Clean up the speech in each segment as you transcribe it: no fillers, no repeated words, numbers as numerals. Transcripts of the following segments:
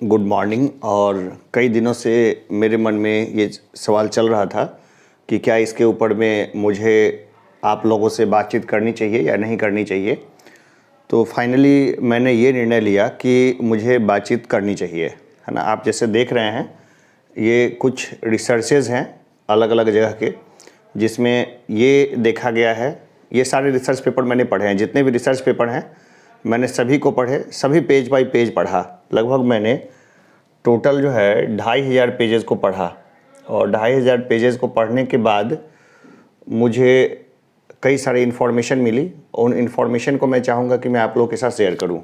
Good morning. और कई दिनों से मेरे मन में ये सवाल चल रहा था कि क्या इसके ऊपर में मुझे आप लोगों से बातचीत करनी चाहिए या नहीं करनी चाहिए। तो फाइनली मैंने ये निर्णय लिया कि मुझे बातचीत करनी चाहिए, है ना। आप जैसे देख रहे हैं ये कुछ रिसर्चेज हैं अलग अलग जगह के, जिसमें ये देखा गया है, ये सारे रिसर्च पेपर मैंने पढ़े हैं, जितने भी रिसर्च पेपर हैं मैंने सभी को पढ़े, सभी पेज बाय पेज पढ़ा। लगभग मैंने टोटल जो है 2500 पेजेस को पढ़ा। और 2500 पेजेस को पढ़ने के बाद मुझे कई सारी इन्फॉर्मेशन मिली। उन इन्फॉर्मेशन को मैं चाहूँगा कि मैं आप लोगों के साथ शेयर करूँ।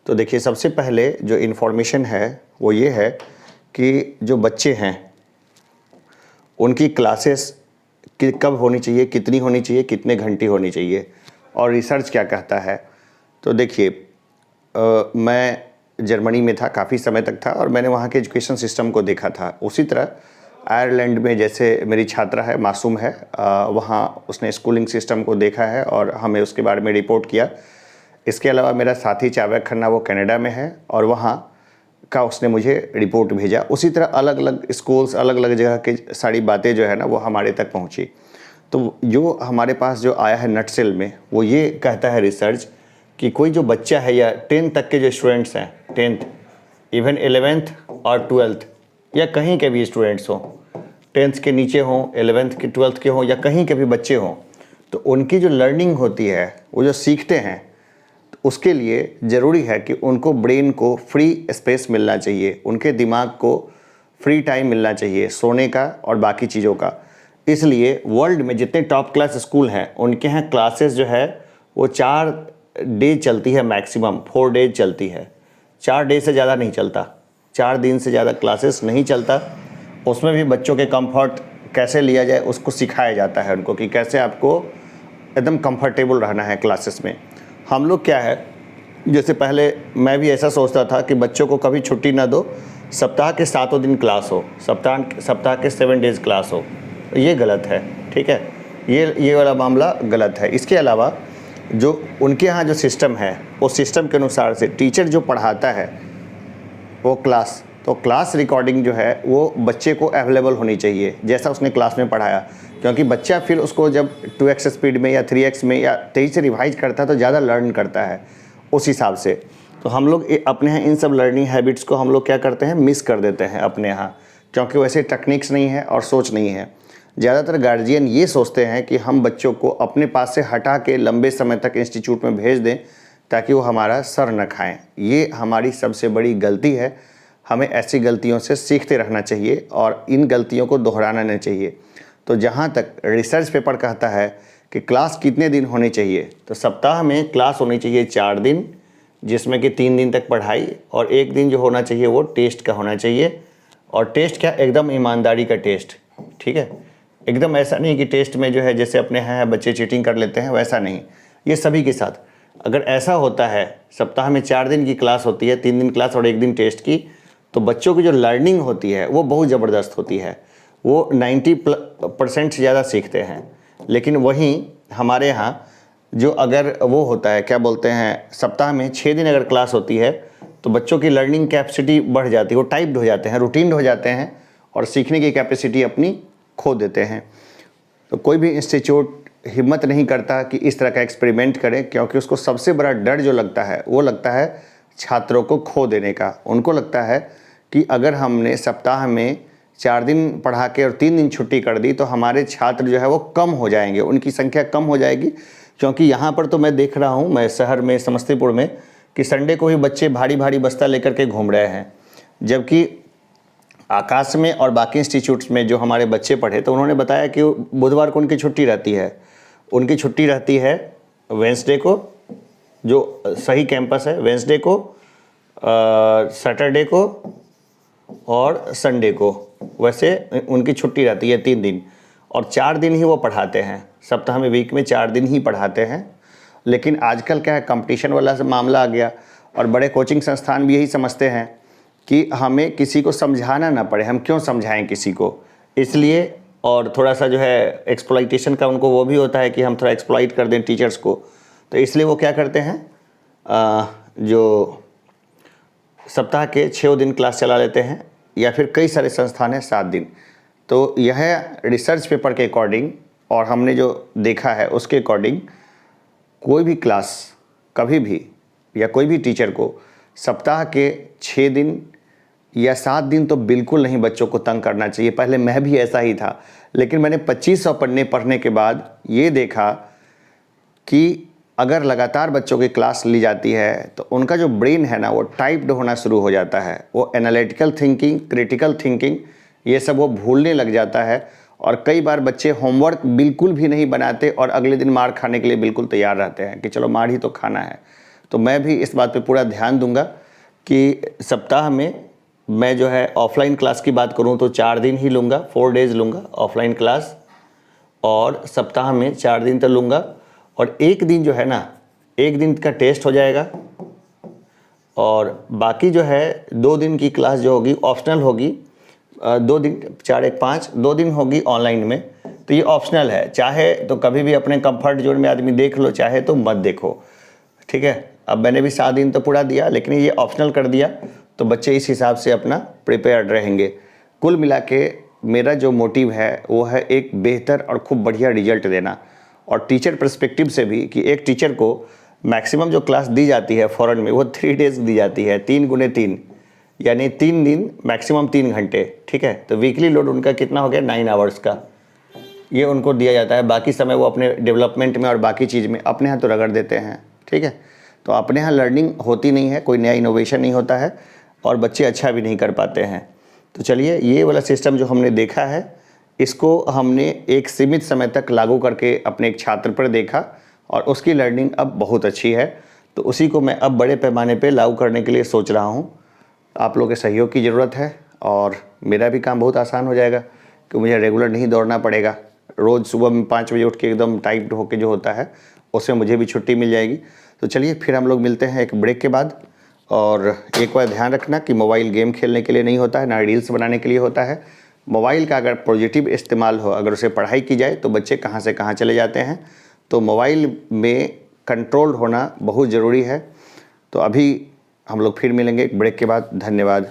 तो देखिए, सबसे पहले जो इन्फॉर्मेशन है वो ये है कि जो बच्चे हैं उनकी क्लासेस कब होनी चाहिए, कितनी होनी चाहिए, कितने घंटे होनी चाहिए, और रिसर्च क्या कहता है। तो देखिए, मैं जर्मनी में था, काफ़ी समय तक था, और मैंने वहाँ के एजुकेशन सिस्टम को देखा था। उसी तरह आयरलैंड में जैसे मेरी छात्रा है, मासूम है, वहाँ उसने स्कूलिंग सिस्टम को देखा है और हमें उसके बारे में रिपोर्ट किया। इसके अलावा मेरा साथी चावक खन्ना वो कनाडा में है और वहाँ का उसने मुझे रिपोर्ट भेजा। उसी तरह अलग अलग स्कूल्स, अलग अलग जगह की सारी बातें जो है ना वो हमारे तक पहुँची। तो जो हमारे पास जो आया है नटसेल में, वो ये कहता है रिसर्च कि कोई जो बच्चा है या 10th तक के जो स्टूडेंट्स हैं, 10th इवन 11th और 12th या कहीं के भी स्टूडेंट्स हों, 10th के नीचे हों, 11th के 12th के हों या कहीं के भी बच्चे हों, तो उनकी जो लर्निंग होती है, वो जो सीखते हैं, तो उसके लिए ज़रूरी है कि उनको ब्रेन को फ्री स्पेस मिलना चाहिए, उनके दिमाग को फ्री टाइम मिलना चाहिए सोने का और बाकी चीज़ों का। इसलिए वर्ल्ड में जितने टॉप क्लास स्कूल हैं उनके यहाँ क्लासेस जो है वो 4 डे चलती है, मैक्सिमम 4 डेज चलती है। 4 डे से ज़्यादा नहीं चलता, 4 दिन से ज़्यादा क्लासेस नहीं चलता। उसमें भी बच्चों के कंफर्ट कैसे लिया जाए उसको सिखाया जाता है उनको, कि कैसे आपको एकदम कंफर्टेबल रहना है क्लासेस में। हम लोग क्या है, जैसे पहले मैं भी ऐसा सोचता था कि बच्चों को कभी छुट्टी ना दो, सप्ताह के 7 दिन क्लास हो, सप्ताह के 7 डेज़ क्लास हो। ये गलत है, ठीक है, ये वाला मामला गलत है। इसके अलावा जो उनके यहाँ जो सिस्टम है, उस सिस्टम के अनुसार से टीचर जो पढ़ाता है वो क्लास रिकॉर्डिंग जो है वो बच्चे को अवेलेबल होनी चाहिए, जैसा उसने क्लास में पढ़ाया। क्योंकि बच्चा फिर उसको जब 2x स्पीड में या 3x में या तेज़ से रिवाइज करता है तो ज़्यादा लर्न करता है उस हिसाब से। तो हम लोग अपने यहाँ इन सब लर्निंग हैबिट्स को हम लोग क्या करते हैं, मिस कर देते हैं अपने यहाँ, क्योंकि वैसे टेक्निक्स नहीं है और सोच नहीं है। ज़्यादातर गार्जियन ये सोचते हैं कि हम बच्चों को अपने पास से हटा के लंबे समय तक इंस्टीट्यूट में भेज दें ताकि वो हमारा सर न खाएं। ये हमारी सबसे बड़ी गलती है। हमें ऐसी गलतियों से सीखते रहना चाहिए और इन गलतियों को दोहराना नहीं चाहिए। तो जहाँ तक रिसर्च पेपर कहता है कि क्लास कितने दिन होनी चाहिए, तो सप्ताह में क्लास होनी चाहिए 4 दिन, जिसमें कि 3 दिन तक पढ़ाई और 1 दिन जो होना चाहिए वो टेस्ट का होना चाहिए। और टेस्ट क्या, एकदम ईमानदारी का टेस्ट, ठीक है। एकदम ऐसा नहीं कि टेस्ट में जो है जैसे अपने यहाँ बच्चे चीटिंग कर लेते हैं, वैसा नहीं। ये सभी के साथ अगर ऐसा होता है, सप्ताह में 4 दिन की क्लास होती है, 3 दिन क्लास और 1 दिन टेस्ट की, तो बच्चों की जो लर्निंग होती है वो बहुत ज़बरदस्त होती है। वो 90% से ज़्यादा सीखते हैं। लेकिन वहीं हमारे यहाँ जो अगर वो होता है, क्या बोलते हैं, सप्ताह में 6 दिन अगर क्लास होती है तो बच्चों की लर्निंग कैपेसिटी बढ़ जाती है, वो टाइप्ड हो जाते हैं, रूटीन हो जाते हैं और सीखने की कैपेसिटी अपनी खो देते हैं। तो कोई भी इंस्टीट्यूट हिम्मत नहीं करता कि इस तरह का एक्सपेरिमेंट करे, क्योंकि उसको सबसे बड़ा डर जो लगता है वो लगता है छात्रों को खो देने का। उनको लगता है कि अगर हमने सप्ताह में 4 दिन पढ़ा के और 3 दिन छुट्टी कर दी तो हमारे छात्र जो है वो कम हो जाएंगे, उनकी संख्या कम हो जाएगी। क्योंकि यहाँ पर तो मैं देख रहा हूँ, मैं शहर में समस्तीपुर में, कि संडे को ही बच्चे भारी भारी बस्ता लेकर के घूम रहे हैं। जबकि आकाश में और बाकी इंस्टीट्यूट्स में जो हमारे बच्चे पढ़े तो उन्होंने बताया कि बुधवार को उनकी छुट्टी रहती है। उनकी छुट्टी रहती है वेंसडे को, जो सही कैंपस है, वेंसडे को, सैटरडे को और संडे को। वैसे उनकी छुट्टी रहती है 3 दिन, और 4 दिन ही वो पढ़ाते हैं सप्ताह में, वीक में 4 दिन ही पढ़ाते हैं। लेकिन आजकल क्या है, कंपटीशन वाला मामला आ गया और बड़े कोचिंग संस्थान भी यही समझते हैं कि हमें किसी को समझाना ना पड़े, हम क्यों समझाएं किसी को। इसलिए, और थोड़ा सा जो है एक्सप्लॉइटेशन का उनको वो भी होता है कि हम थोड़ा एक्सप्लॉइट कर दें टीचर्स को। तो इसलिए वो क्या करते हैं, जो सप्ताह के 6 दिन क्लास चला लेते हैं, या फिर कई सारे संस्थान हैं 7 दिन। तो यह रिसर्च पेपर के अकॉर्डिंग और हमने जो देखा है उसके अकॉर्डिंग कोई भी क्लास कभी भी या कोई भी टीचर को सप्ताह के 6 दिन या 7 दिन तो बिल्कुल नहीं बच्चों को तंग करना चाहिए। पहले मैं भी ऐसा ही था, लेकिन मैंने 2500 पन्ने पढ़ने के बाद ये देखा कि अगर लगातार बच्चों की क्लास ली जाती है तो उनका जो ब्रेन है ना वो टाइप्ड होना शुरू हो जाता है। वो एनालिटिकल थिंकिंग, क्रिटिकल थिंकिंग, ये सब वो भूलने लग जाता है। और कई बार बच्चे होमवर्क बिल्कुल भी नहीं बनाते और अगले दिन मार खाने के लिए बिल्कुल तैयार रहते हैं कि चलो मार ही तो खाना है। तो मैं भी इस बात पे पूरा ध्यान दूंगा कि सप्ताह में मैं जो है ऑफलाइन क्लास की बात करूं तो 4 दिन ही लूँगा, 4 डेज़ लूँगा ऑफलाइन क्लास, और सप्ताह में 4 दिन तो लूँगा। और एक दिन जो है ना, एक दिन का टेस्ट हो जाएगा और बाकी जो है 2 दिन की क्लास जो होगी ऑप्शनल होगी। 2 दिन, 4 1 5, 2 दिन होगी ऑनलाइन में। तो ये ऑप्शनल है, चाहे तो कभी भी अपने कंफर्ट जोन में आदमी देख लो, चाहे तो मत देखो, ठीक है। अब मैंने भी 7 दिन तो पूरा दिया, लेकिन ये ऑप्शनल कर दिया तो बच्चे इस हिसाब से अपना प्रिपेयर्ड रहेंगे। कुल मिला के मेरा जो मोटिव है वो है एक बेहतर और खूब बढ़िया रिजल्ट देना, और टीचर पर्सपेक्टिव से भी कि एक टीचर को मैक्सिमम जो क्लास दी जाती है फॉरेन में वो 3 डेज़ दी जाती है, 3 गुने 3, यानी 3 दिन मैक्सिमम 3 घंटे, ठीक है। तो वीकली लोड उनका कितना हो गया, 9 आवर्स का, ये उनको दिया जाता है। बाकी समय वो अपने डेवलपमेंट में और बाकी चीज़ में अपने यहाँ तो रगड़ देते हैं, ठीक है। तो अपने यहाँ लर्निंग होती नहीं है, कोई नया इनोवेशन नहीं होता है और बच्चे अच्छा भी नहीं कर पाते हैं। तो चलिए, ये वाला सिस्टम जो हमने देखा है इसको हमने एक सीमित समय तक लागू करके अपने एक छात्र पर देखा और उसकी लर्निंग अब बहुत अच्छी है। तो उसी को मैं अब बड़े पैमाने पे लागू करने के लिए सोच रहा हूँ। आप लोगों के सहयोग की ज़रूरत है और मेरा भी काम बहुत आसान हो जाएगा कि मुझे रेगुलर नहीं दौड़ना पड़ेगा। रोज़ सुबह में 5 बजे उठ के एकदम टाइप्ड होके जो होता है उसमें मुझे भी छुट्टी मिल जाएगी। तो चलिए फिर हम लोग मिलते हैं एक ब्रेक के बाद। और एक बार ध्यान रखना कि मोबाइल गेम खेलने के लिए नहीं होता है, ना रील्स बनाने के लिए होता है। मोबाइल का अगर पॉजिटिव इस्तेमाल हो, अगर उसे पढ़ाई की जाए तो बच्चे कहाँ से कहाँ चले जाते हैं। तो मोबाइल में कंट्रोल होना बहुत ज़रूरी है। तो अभी हम लोग फिर मिलेंगे एक ब्रेक के बाद। धन्यवाद।